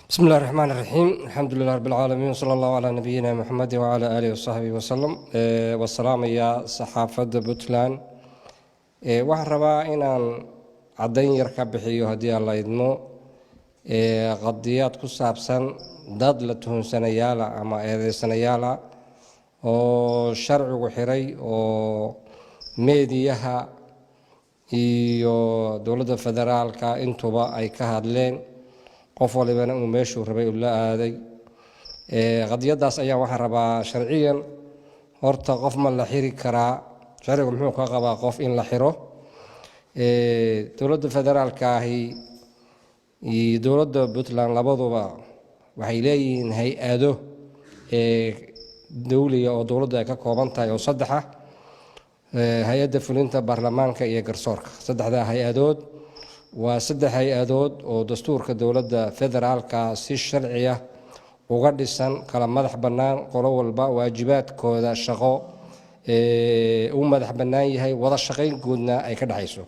بسم الله الرحمن الرحيم الحمد لله رب العالمين وصلى الله على نبينا محمد وعلى آله وصحبه وسلم والسلام يا صحافة بوتلان waxaan rabaa inaan caddayn yar ka bixiyo haddii aan la idmo qadiyad ku saabsan dad la tuhunsanayaala ama eedeysanayaala oo sharcigu xiray oo meediyaha iyo dowladda federaalka intuba ay ka hadleen qof walibana uu meeshuu rabay u la aaday qadiyadaas ayaa waxaan rabaa sharciyan horta qof ma la xiri karaa sharcigu muxuu ka qabaa qof in la xiro dowladda federaalka ahi iyo dowladda Puntland labaduba waxay leeyihiin hay-ado dawliga oo dowladda ay ka kooban tahay oo saddex ah hay-adda fulinta baarlamaanka iyo garsoorka saddexda hay-adood waa saddex hay-adood oo dastuurka dowladda federaalka si sharci ah uga dhisan kala madax bannaan qolo walba waajibaadkooda shaqo uu madax bannaan yahay wada shaqayn guudna ay ka dhaxayso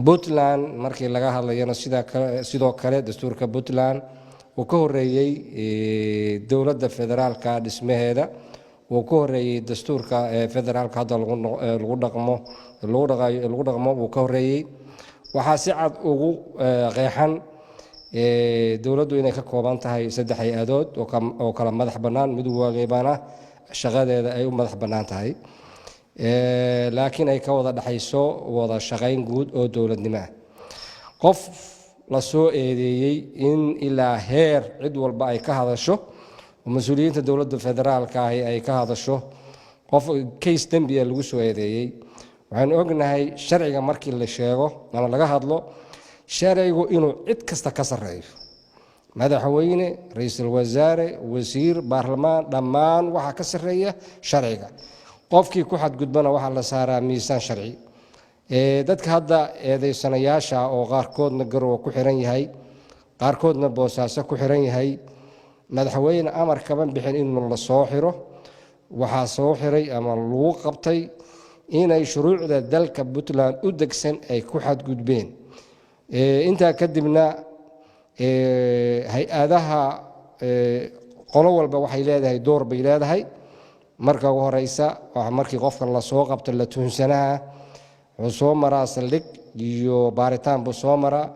Puntland markii laga hadlayana sidoo kale dastuurka Puntland uu ka horeeyay dowladda federaalka dhismaheeda uu ka horeeyay dastuurka federaalka hadda lagu dhaqmo uu ka horeeyay waxaa si cad ugu qeexan dowladdu inay ka kooban tahay saddex hay-adood oo kala madax bannaan mid walibana shaqadeeda ay u madax bannaan tahay laakiin ay ka wada dhaxayso wada shaqayn guud oo dowladnimo ah qof la soo eedeeyay in ilaa heer cid walba ay ka hadasho oo mas'uuliyiinta dowladda federaalka ay ka hadasho qof case dambiya lagu soo eedeeyay waxaan ognahay sharciga markii la sheego ama laga hadlo sharcigu inuu cid kasta ka sareeyo madaxweyne ra'iisul wasaare wasiir baarlamaan dhammaan waxa ka sareeya sharciga qofkii ku xadgudbana waxa la saaraa miisaan sharci dadka hadda eedeysanayaasha oo qaarkoodna garow ku xiran yahay qaarkoodna boosaaso ku xiran yahay madaxweyne amar kama bixin in la soo xiro waxa soo xiray ama lagu qabtay inay shuruucda dalka Puntland u degsan ay ku xadgudbeen inta kadibna hay-adaha qolo walba waxay leedahay door bay leedahay marka ugu horeysa waxa markii qofka la soo qabto la tuhunsanaha wuxuu soo maraa saldhig iyo baaritaan buu soo maraa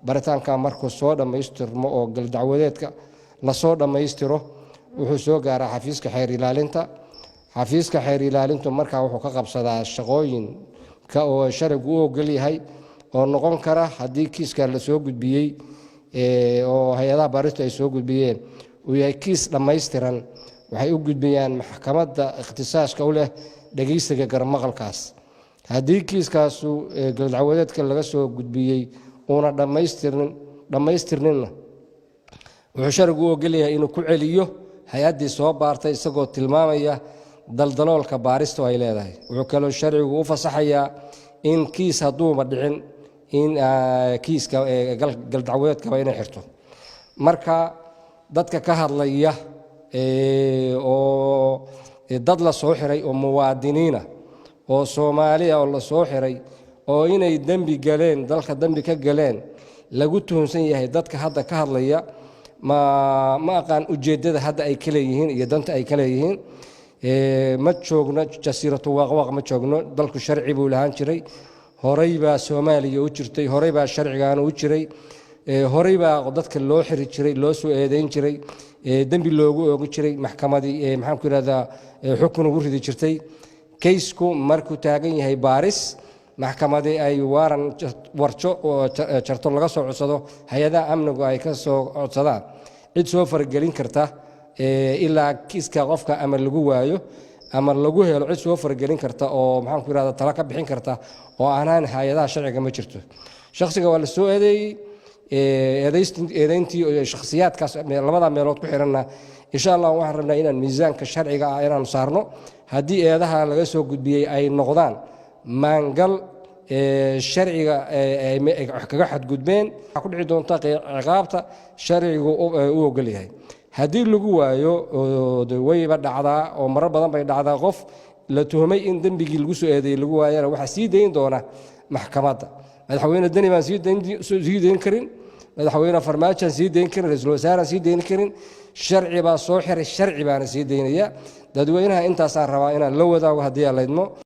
baaritaanka markuu soo dhamaystirmo oo gal dacwadeedka la soo dhamaystiro wuxuu soo gaaraa xafiiska xeer ilaalinta xafiiska xeer ilaalintu markaa wuxuu ka qabsadaa shaqooyin ka oo sharcigu u ogol yahay oo noqon kara haddii kiiska la soo gudbiyay oo hay-adaha baaristu ay soo gudbiyeen uu yahay kiis dhammaystiran waxay u gudbiyaan maxkamadda ikhtisaaska u leh dhageysiga garmaqalkaas haddii kiiskaasu galdacwadeedka laga soo gudbiyey uuna dhammaystirninna wuxuu sharcigu u ogol yahay inuu ku celiyo hay-addii soo baartay isagoo tilmaamaya daldaloolka baaristu ay leedahay wuxuu kaloo sharcigu u fasaxayaa in kiis hadduuba dhicin in kiiska galdacwadeedkaba inay xirto marka dadka ka hadlaya oo dad la soo xiray oo muwaadiniina oo Soomaaliya oo la soo xiray oo inay dambi galeen dalka dambi ka galeen lagu tuhunsan yahay dadka hadda ka hadlaya ma aqaan ujeedada hadda ay kala yihiin iyo danta ay kala yihiin ma joogno jasiiratu waaqwaq ma joogno dalku sharci buu lahaan jiray horay baa Soomaaliya u jirtay horay baa sharcigan u jiray horay baa dadka loo xiri jiray loo soo eedeyn jiray dambi loogu oogi jiray maxkamadii maxaan ku yiraahdaa xukun ugu ridi jirtay kaysku markuu taagan yahay baaris maxkamadii ay waaran warjo oo jarto laga soo codsado hay-adaha amnigu ay ka soo codsadaan cid soo fargelin karta ilaa kiiska qofka ama lagu waayo ama lagu helo cid soo fargelin karta oo maxaan ku yiraahdaa tala ka bixin karta oo aanan hay-adaha sharciga ma jirto shakhsiga waa la soo eedeeyay eedeyntii shakhsiyaadkaas labada meelood ku xiranna insha Allah waxaan rabnaa inaan miisaanka sharciga ah inaan saarno haddii eedaha laga soo gudbiyay ay noqdaan maangal sharciga ay kaga xadgudbeen waxa ku dhici doonta ciqaabta sharcigu u ogol yahay haddii lagu waayo wayba dhacdaa oo marar badan bay dhacdaa qof la tuhmay in dambigii lagu soo eedeeyay lagu waayana waxa sii deyn doona maxkamadda madaxweyne dani baan sii deyn karin madaxweyne farmaajo sii deyn karin ra'iisul wasaare sii deyn karin sharci baa soo xiray sharci baana sii deynaya dadweynaha intaas aan rabaa inaan la wadaago haddii aan leedmo